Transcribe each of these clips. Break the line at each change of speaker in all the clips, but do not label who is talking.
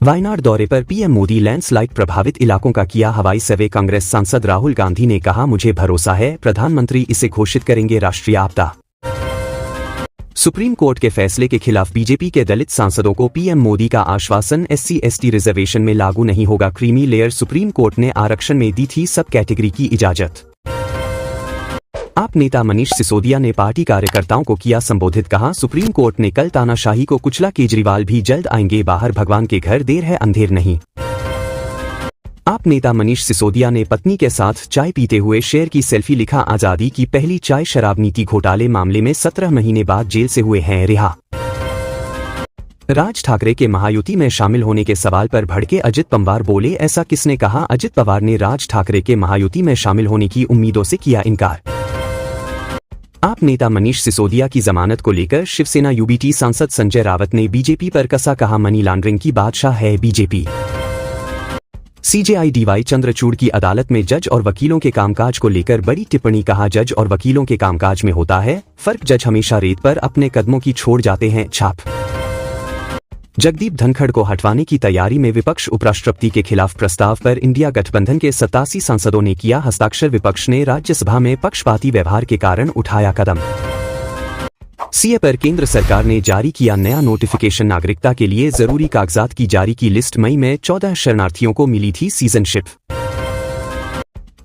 वायनाड दौरे पर PM Modi. Landslide प्रभावित इलाकों का किया हवाई सर्वे। कांग्रेस सांसद राहुल गांधी ने कहा, मुझे भरोसा है प्रधानमंत्री इसे घोषित करेंगे राष्ट्रीय आपदा। सुप्रीम कोर्ट के फैसले के खिलाफ बीजेपी के दलित सांसदों को पीएम मोदी का आश्वासन। SC/ST रिजर्वेशन में लागू नहीं होगा क्रीमी लेयर। सुप्रीम कोर्ट ने आरक्षण में दी थी सब कैटेगरी की इजाजत। आप नेता मनीष सिसोदिया ने पार्टी कार्यकर्ताओं को किया संबोधित। कहा, सुप्रीम कोर्ट ने कल तानाशाही को कुचला। केजरीवाल भी जल्द आएंगे बाहर। भगवान के घर देर है अंधेर नहीं। आप नेता मनीष सिसोदिया ने पत्नी के साथ चाय पीते हुए शेयर की सेल्फी। लिखा, आजादी की पहली चाय। शराब नीति घोटाले मामले में 17 महीने बाद जेल से हुए हैं रिहा। राज ठाकरे के महायुति में शामिल होने के सवाल पर भड़के अजित पवार बोले, ऐसा किसने कहा। अजित पवार ने राज ठाकरे के महायुति में शामिल होने की उम्मीदों से किया इनकार। आप नेता मनीष सिसोदिया की जमानत को लेकर शिवसेना यूबीटी सांसद संजय रावत ने बीजेपी पर कसा। कहा, मनी लॉन्ड्रिंग की बादशाह है बीजेपी। CJI DY चंद्रचूड़ की अदालत में जज और वकीलों के कामकाज को लेकर बड़ी टिप्पणी। कहा, जज और वकीलों के कामकाज में होता है फर्क। जज हमेशा रेत पर अपने कदमों की छोड़ जाते हैं छाप। जगदीप धनखड़ को हटवाने की तैयारी में विपक्ष। उपराष्ट्रपति के खिलाफ प्रस्ताव पर इंडिया गठबंधन के 87 सांसदों ने किया हस्ताक्षर। विपक्ष ने राज्यसभा में पक्षपाती व्यवहार के कारण उठाया कदम। CA पर केंद्र सरकार ने जारी किया नया नोटिफिकेशन। नागरिकता के लिए जरूरी कागजात की जारी की लिस्ट। मई में 14 शरणार्थियों को मिली थी सीजनशिप।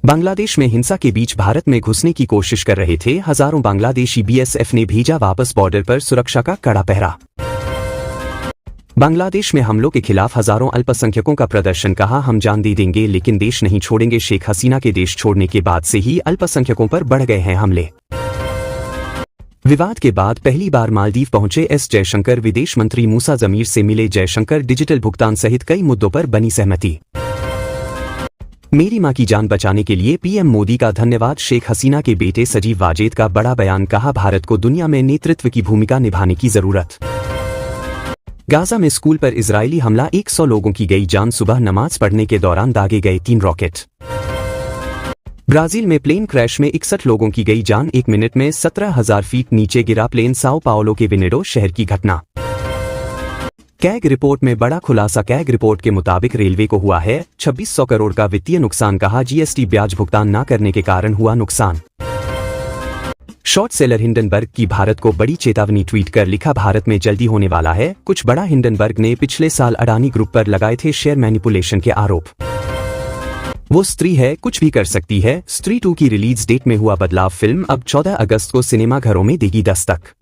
बांग्लादेश में हिंसा के बीच भारत में घुसने की कोशिश कर रहे थे हजारों बांग्लादेशी। BSF ने भेजा वापस। बॉर्डर पर सुरक्षा का कड़ा पहरा। बांग्लादेश में हमलों के खिलाफ हजारों अल्पसंख्यकों का प्रदर्शन। कहा, हम जान दे देंगे लेकिन देश नहीं छोड़ेंगे। शेख हसीना के देश छोड़ने के बाद से ही अल्पसंख्यकों पर बढ़ गए हैं हमले। विवाद के बाद पहली बार मालदीव पहुंचे S जयशंकर। विदेश मंत्री मूसा जमीर से मिले जयशंकर। डिजिटल भुगतान सहित कई मुद्दों पर बनी सहमति। मेरी मां की जान बचाने के लिए पीएम मोदी का धन्यवाद। शेख हसीना के बेटे सजीव वाजेद का बड़ा बयान। कहा, भारत को दुनिया में नेतृत्व की भूमिका निभाने की जरूरत। गाजा में स्कूल पर इजरायली हमला। 100 लोगों की गई जान। सुबह नमाज पढ़ने के दौरान दागे गए 3 रॉकेट। ब्राजील में प्लेन क्रैश में 61 लोगों की गई जान। 1 मिनट में 17,000 फीट नीचे गिरा प्लेन। साओ पाओलो के विनेडो शहर की घटना। कैग रिपोर्ट में बड़ा खुलासा। कैग रिपोर्ट के मुताबिक रेलवे को हुआ है 2600 करोड़ का वित्तीय नुकसान। कहा, GST ब्याज भुगतान न करने के कारण हुआ नुकसान। शॉर्ट सेलर हिंडनबर्ग की भारत को बड़ी चेतावनी। ट्वीट कर लिखा, भारत में जल्दी होने वाला है कुछ बड़ा। हिंडनबर्ग ने पिछले साल अडानी ग्रुप पर लगाए थे शेयर मैनिपुलेशन के आरोप। वो स्त्री है, कुछ भी कर सकती है। स्त्री 2 की रिलीज डेट में हुआ बदलाव। फिल्म अब 14 अगस्त को सिनेमाघरों में देगी दस्तक।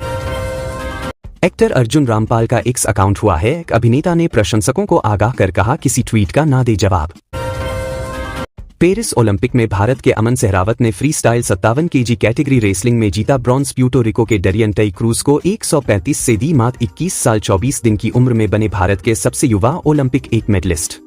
एक्टर अर्जुन रामपाल का X अकाउंट हुआ है। अभिनेता ने प्रशंसकों को आगाह कर कहा, किसी ट्वीट का ना दे जवाब। पेरिस ओलंपिक में भारत के अमन सहरावत ने free style 57 kg category wrestling में जीता ब्रॉन्ज। प्यूर्टो रिको के डरियन टई क्रूज को 135 से दी मात। 21 साल 24 दिन की उम्र में बने भारत के सबसे युवा ओलंपिक 1 मेडलिस्ट।